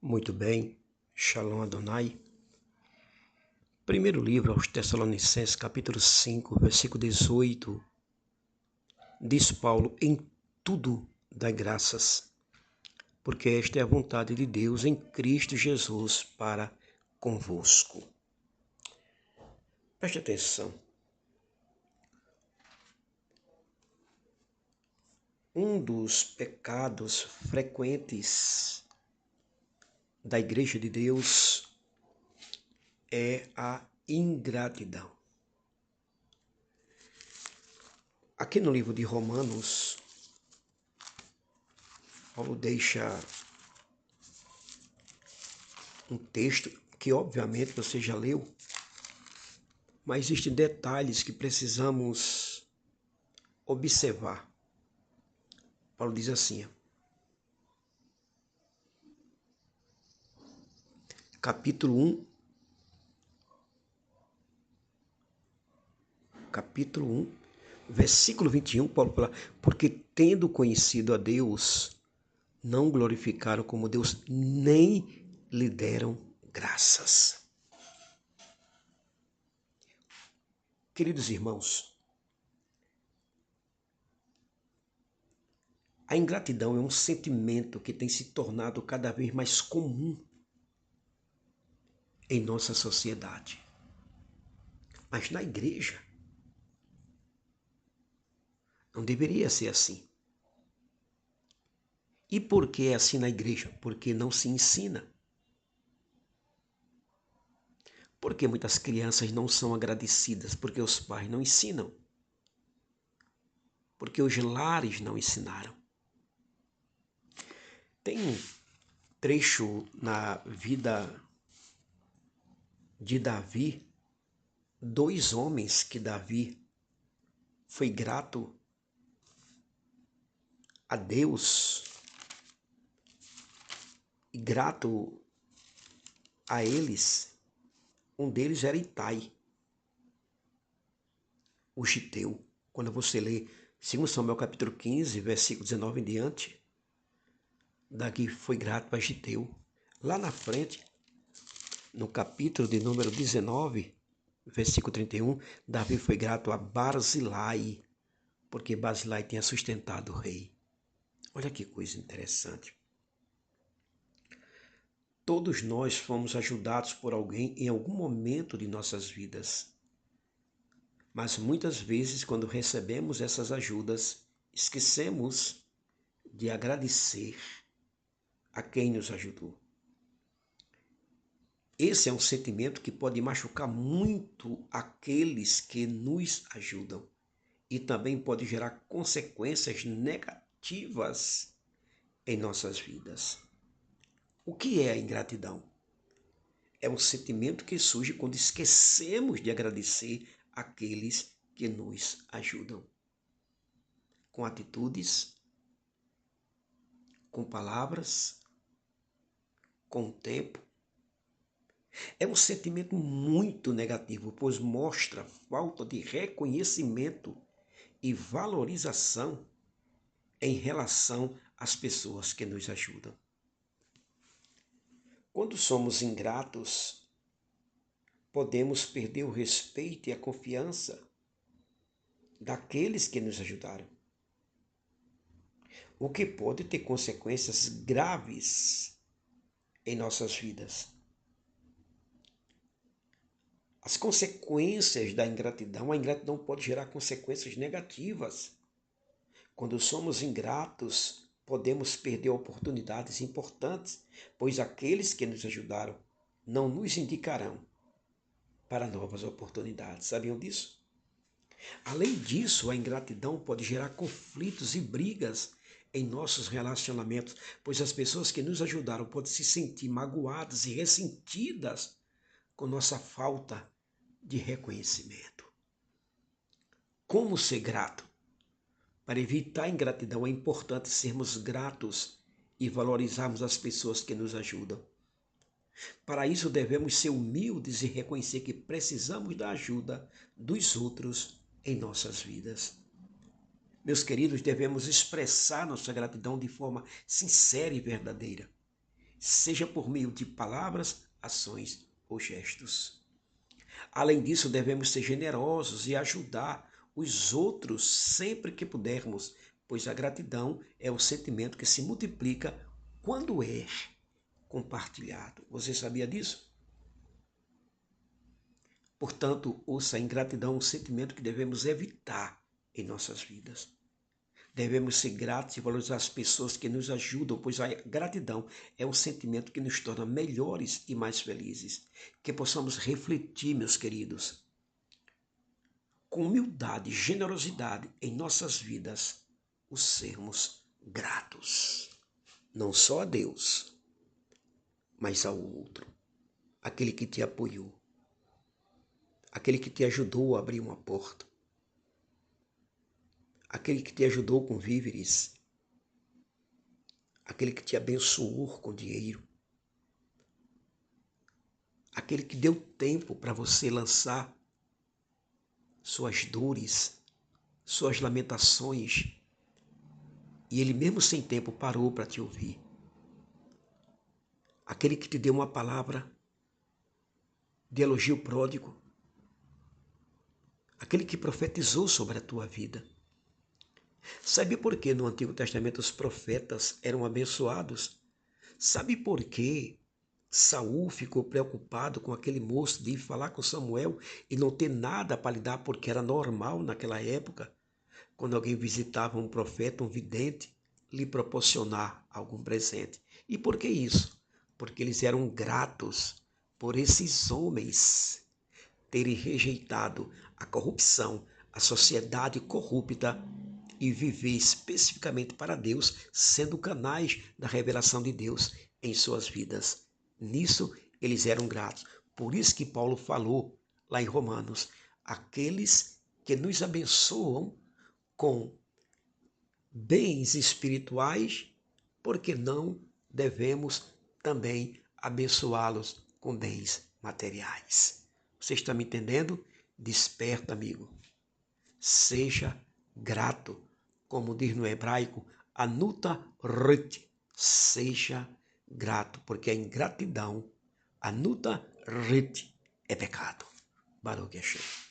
Muito bem, Shalom Adonai. Primeiro livro aos Tessalonicenses, capítulo 5, versículo 18, diz Paulo: em tudo dai graças, porque esta é a vontade de Deus em Cristo Jesus para convosco. Preste atenção. Um dos pecados frequentes da Igreja de Deus é a ingratidão. Aqui no livro de Romanos, Paulo deixa um texto que obviamente você já leu, mas existem detalhes que precisamos observar. Paulo diz assim, capítulo 1, versículo 21, Paulo fala: porque tendo conhecido a Deus, não glorificaram como Deus, nem lhe deram graças. Queridos irmãos, a ingratidão é um sentimento que tem se tornado cada vez mais comum em nossa sociedade. Mas na igreja, não deveria ser assim. E por que é assim na igreja? Porque não se ensina. Porque muitas crianças não são agradecidas, porque os pais não ensinam. Porque os lares não ensinaram. Tem um trecho na vida de Davi, dois homens que Davi foi grato a Deus e grato a eles. Um deles era Itai, o giteu. Quando você lê 2 Samuel capítulo 15, versículo 19 em diante, Davi foi grato a giteu. Lá na frente, no capítulo de número 19, versículo 31, Davi foi grato a Barzilai, porque Barzilai tinha sustentado o rei. Olha que coisa interessante. Todos nós fomos ajudados por alguém em algum momento de nossas vidas. Mas muitas vezes, quando recebemos essas ajudas, esquecemos de agradecer a quem nos ajudou. Esse é um sentimento que pode machucar muito aqueles que nos ajudam e também pode gerar consequências negativas em nossas vidas. O que é a ingratidão? É um sentimento que surge quando esquecemos de agradecer aqueles que nos ajudam. Com atitudes, com palavras, com tempo. É um sentimento muito negativo, pois mostra falta de reconhecimento e valorização em relação às pessoas que nos ajudam. Quando somos ingratos, podemos perder o respeito e a confiança daqueles que nos ajudaram, o que pode ter consequências graves em nossas vidas. As consequências da ingratidão, a ingratidão pode gerar consequências negativas. Quando somos ingratos, podemos perder oportunidades importantes, pois aqueles que nos ajudaram não nos indicarão para novas oportunidades. Sabiam disso? Além disso, a ingratidão pode gerar conflitos e brigas em nossos relacionamentos, pois as pessoas que nos ajudaram podem se sentir magoadas e ressentidas com nossa falta de reconhecimento. Como ser grato? Para evitar a ingratidão, é importante sermos gratos e valorizarmos as pessoas que nos ajudam. Para isso, devemos ser humildes e reconhecer que precisamos da ajuda dos outros em nossas vidas. Meus queridos, devemos expressar nossa gratidão de forma sincera e verdadeira. seja por meio de palavras, ações ou gestos. Além disso, devemos ser generosos e ajudar os outros sempre que pudermos, pois a gratidão é o sentimento que se multiplica quando é compartilhado. Você sabia disso? Portanto, ouça, a ingratidão é um sentimento que devemos evitar em nossas vidas. Devemos ser gratos e valorizar as pessoas que nos ajudam, pois a gratidão é um sentimento que nos torna melhores e mais felizes. Que possamos refletir, meus queridos, com humildade e generosidade em nossas vidas, o sermos gratos. Não só a Deus, mas ao outro. Aquele que te apoiou. Aquele que te ajudou a abrir uma porta. Aquele que te ajudou com víveres. Aquele que te abençoou com dinheiro. Aquele que deu tempo para você lançar suas dores, suas lamentações, e ele mesmo sem tempo parou para te ouvir. Aquele que te deu uma palavra de elogio pródigo, aquele que profetizou sobre a tua vida. Sabe por que no Antigo Testamento os profetas eram abençoados? Sabe por que Saul ficou preocupado com aquele moço de ir falar com Samuel e não ter nada para lhe dar, porque era normal naquela época, quando alguém visitava um profeta, um vidente, lhe proporcionar algum presente. E por que isso? Porque eles eram gratos por esses homens terem rejeitado a corrupção, a sociedade corrupta e viver especificamente para Deus, sendo canais da revelação de Deus em suas vidas. Nisso eles eram gratos. Por isso que Paulo falou lá em Romanos, aqueles que nos abençoam com bens espirituais, porque não devemos também abençoá-los com bens materiais. Você está me entendendo? Desperta, amigo. Seja grato, como diz no hebraico, anuta rit. Seja grato, porque a ingratidão, anuta rit, é pecado. Baruch Hashem.